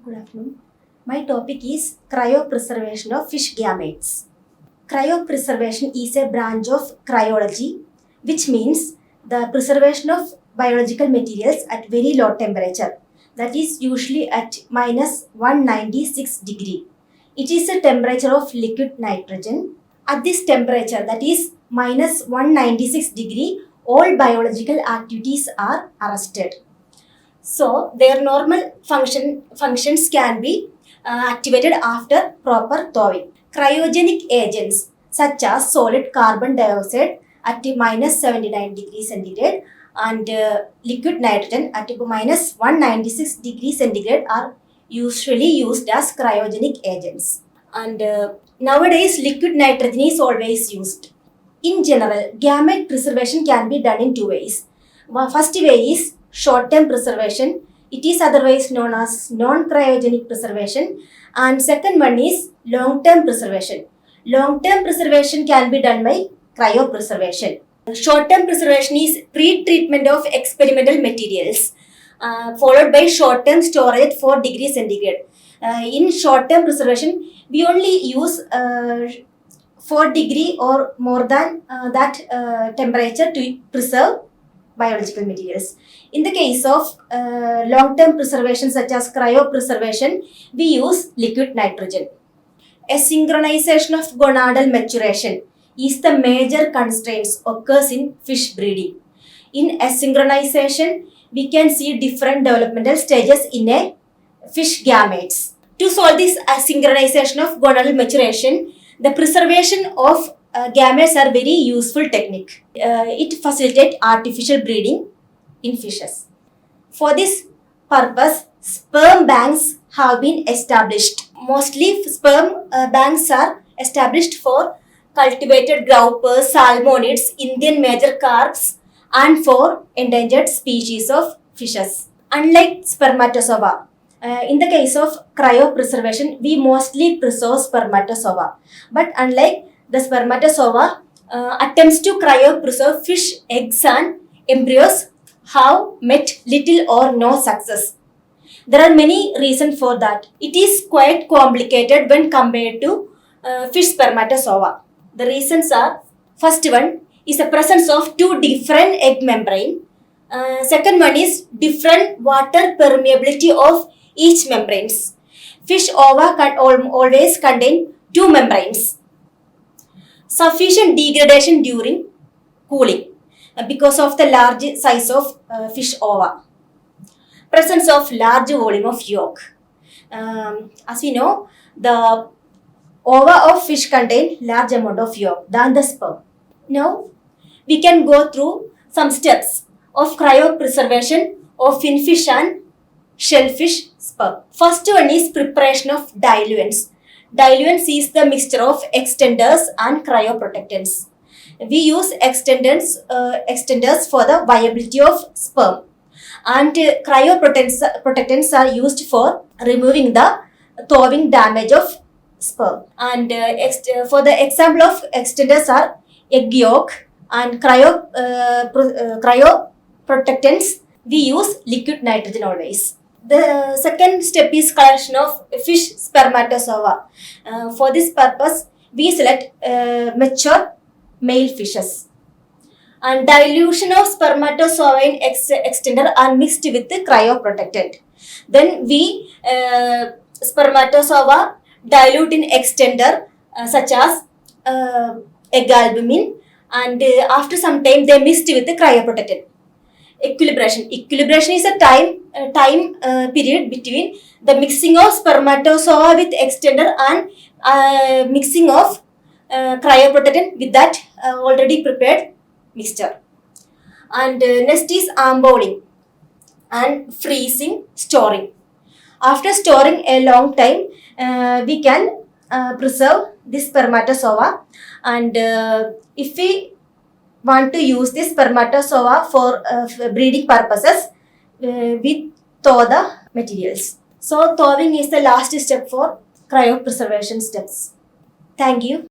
Good afternoon. My topic is cryopreservation of fish gametes. Cryopreservation is a branch of cryology, which means the preservation of biological materials at very low temperature, that is usually at minus 196 degree. It is a temperature of liquid nitrogen. At this temperature, that is minus 196 degree, all biological activities are arrested. So their normal functions can be activated after proper thawing. Cryogenic agents such as solid carbon dioxide at minus 79 degrees centigrade and liquid nitrogen at minus 196 degrees centigrade are usually used as cryogenic agents. And nowadays liquid nitrogen is always used. In general, gamete preservation can be done in two ways. First way is short-term preservation. It is otherwise known as non-cryogenic preservation. And second one is long-term preservation. Long-term preservation can be done by cryopreservation. Short-term preservation is pre-treatment of experimental materials followed by short-term storage at 4 degrees centigrade. In short-term preservation, we only use 4 degree or more than that temperature to preserve biological materials. In the case of long-term preservation such as cryopreservation, we use liquid nitrogen. A synchronization of gonadal maturation is the major constraints occurs in fish breeding. In asynchronization, we can see different developmental stages in a fish gametes. To solve this asynchronization of gonadal maturation, the preservation of gametes are very useful technique. It facilitates artificial breeding in fishes. For this purpose, sperm banks have been established. Mostly sperm banks are established for cultivated groupers, salmonids, Indian major carps and for endangered species of fishes. Unlike spermatozoa, in the case of cryopreservation, we mostly preserve spermatozoa. But unlike the spermatozoa, attempts to cryopreserve fish eggs and embryos have met little or no success. There are many reasons for that. It is quite complicated when compared to fish spermatozoa. The reasons are, first one is the presence of two different egg membrane. Second one is different water permeability of each membranes. Fish ova can always contain two membranes. Sufficient degradation during cooling because of the large size of fish ova. Presence of large volume of yolk. As we know, the ova of fish contain large amount of yolk than the sperm. Now, we can go through some steps of cryopreservation of finfish and shellfish sperm. First one is preparation of diluents. Diluents is the mixture of extenders and cryoprotectants. We use extenders for the viability of sperm, and cryoprotectants are used for removing the thawing damage of sperm. And for the example of extenders are egg yolk, and cryoprotectants we use liquid nitrogen always. The second step is collection of fish spermatozoa. For this purpose, we select mature male fishes. And dilution of spermatozoa in extender are mixed with the cryoprotectant. Then we spermatozoa dilute in extender such as egg albumin, and after some time they mixed with the cryoprotectant. Equilibration. Equilibration is a time period between the mixing of spermatozoa with extender and mixing of cryoprotectant with that already prepared mixture. And next is ambulling and freezing, storing. After storing a long time, we can preserve this spermatozoa, and if we want to use this spermatozoa for breeding purposes, we thaw the materials. So thawing is the last step for cryopreservation steps. Thank you.